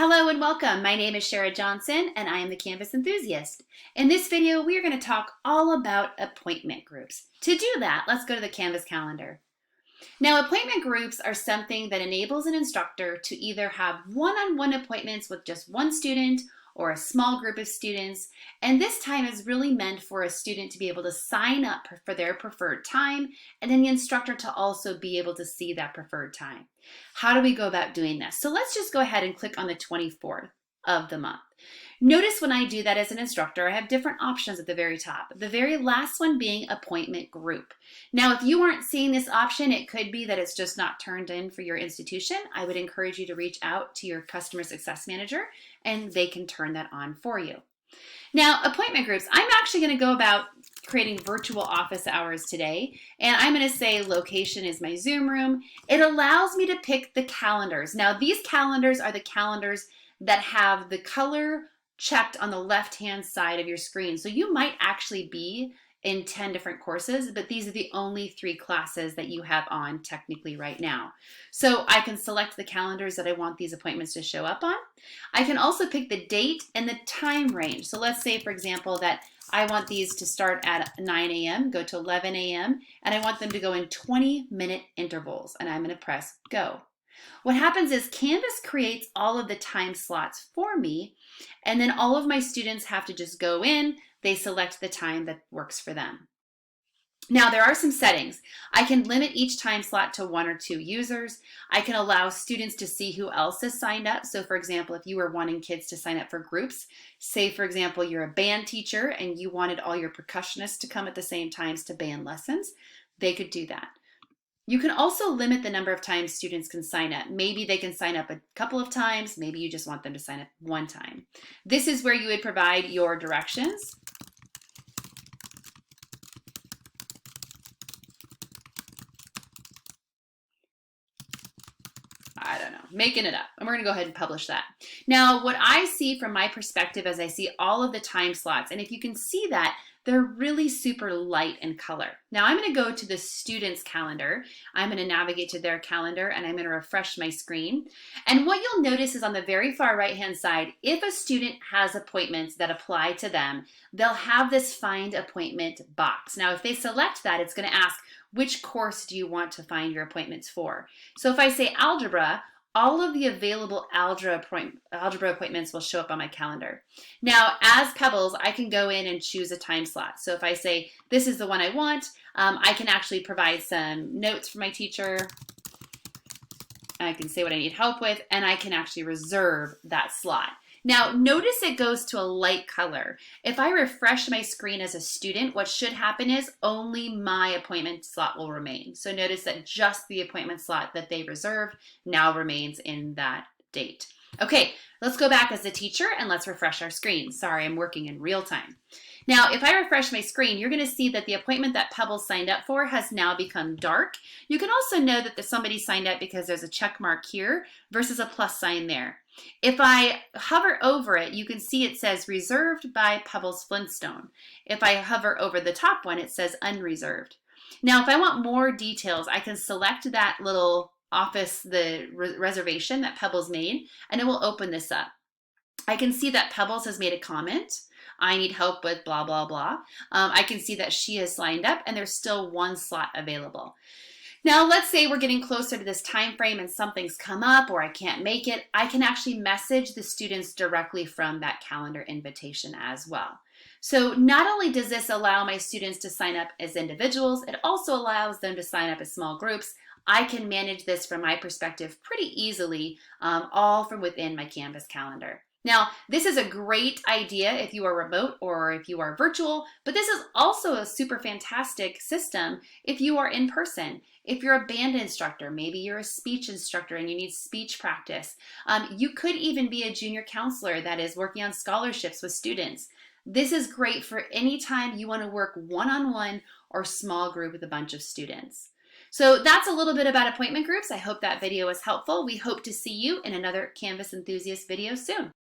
Hello and welcome. My name is Shara Johnson and I am the Canvas Enthusiast. In this video, we are going to talk all about appointment groups. To do that, let's go to the Canvas calendar. Now, appointment groups are something that enables an instructor to either have one-on-one appointments with just one student or a small group of students, and this time is really meant for a student to be able to sign up for their preferred time and then the instructor to also be able to see that preferred time. How do we go about doing this? So let's just go ahead and click on the 24th of the month. Notice when I do that as an instructor, I have different options at the very top. The very last one being appointment group. Now, if you aren't seeing this option, it could be that it's just not turned in for your institution. I would encourage you to reach out to your customer success manager and they can turn that on for you. Now, appointment groups, I'm actually going to go about creating virtual office hours today, and I'm going to say location is my Zoom room. It allows me to pick the calendars. Now, these calendars are the calendars that have the color checked on the left-hand side of your screen. So you might actually be in 10 different courses, but these are the only 3 classes that you have on technically right now. So I can select the calendars that I want these appointments to show up on. I can also pick the date and the time range. So let's say, for example, that I want these to start at 9 a.m., go to 11 a.m., and I want them to go in 20-minute intervals, and I'm going to press go. What happens is Canvas creates all of the time slots for me, and then all of my students have to just go in, they select the time that works for them. Now, there are some settings. I can limit each time slot to 1 or 2 users. I can allow students to see who else has signed up. So for example, if you were wanting kids to sign up for groups, say for example, you're a band teacher and you wanted all your percussionists to come at the same times to band lessons, they could do that. You can also limit the number of times students can sign up. Maybe they can sign up a couple of times. Maybe you just want them to sign up one time. This is where you would provide your directions. I don't know, making it up. And we're going to go ahead and publish that. Now, what I see from my perspective as I see all of the time slots, and if you can see that, they're really super light in color. Now I'm going to go to the student's calendar. I'm going to navigate to their calendar and I'm going to refresh my screen. And what you'll notice is on the very far right-hand side, if a student has appointments that apply to them, they'll have this find appointment box. Now, if they select that, it's going to ask, which course do you want to find your appointments for? So if I say algebra, all of the available algebra appointments will show up on my calendar. Now, as Pebbles, I can go in and choose a time slot. So if I say, this is the one I want, I can actually provide some notes for my teacher. I can say what I need help with, and I can actually reserve that slot. Now, notice it goes to a light color. If I refresh my screen as a student, what should happen is only my appointment slot will remain. So notice that just the appointment slot that they reserved now remains in that date. Okay, let's go back as a teacher and let's refresh our screen. Sorry, I'm working in real time. Now, if I refresh my screen, you're going to see that the appointment that Pebbles signed up for has now become dark. You can also know that somebody signed up because there's a check mark here versus a plus sign there. If I hover over it, you can see it says reserved by Pebbles Flintstone. If I hover over the top one, it says unreserved. Now, if I want more details, I can select that little office, the reservation that Pebbles made, and it will open this up. I can see that Pebbles has made a comment. I need help with blah, blah, blah. I can see that she has signed up and there's still 1 slot available. Now, let's say we're getting closer to this time frame and something's come up or I can't make it. I can actually message the students directly from that calendar invitation as well. So not only does this allow my students to sign up as individuals, it also allows them to sign up as small groups. I can manage this from my perspective pretty easily, all from within my Canvas calendar. Now, this is a great idea if you are remote or if you are virtual, but this is also a super fantastic system if you are in person. If you're a band instructor, maybe you're a speech instructor and you need speech practice. You could even be a junior counselor that is working on scholarships with students. This is great for any time you want to work one-on-one or small group with a bunch of students. So that's a little bit about appointment groups. I hope that video was helpful. We hope to see you in another Canvas Enthusiast video soon.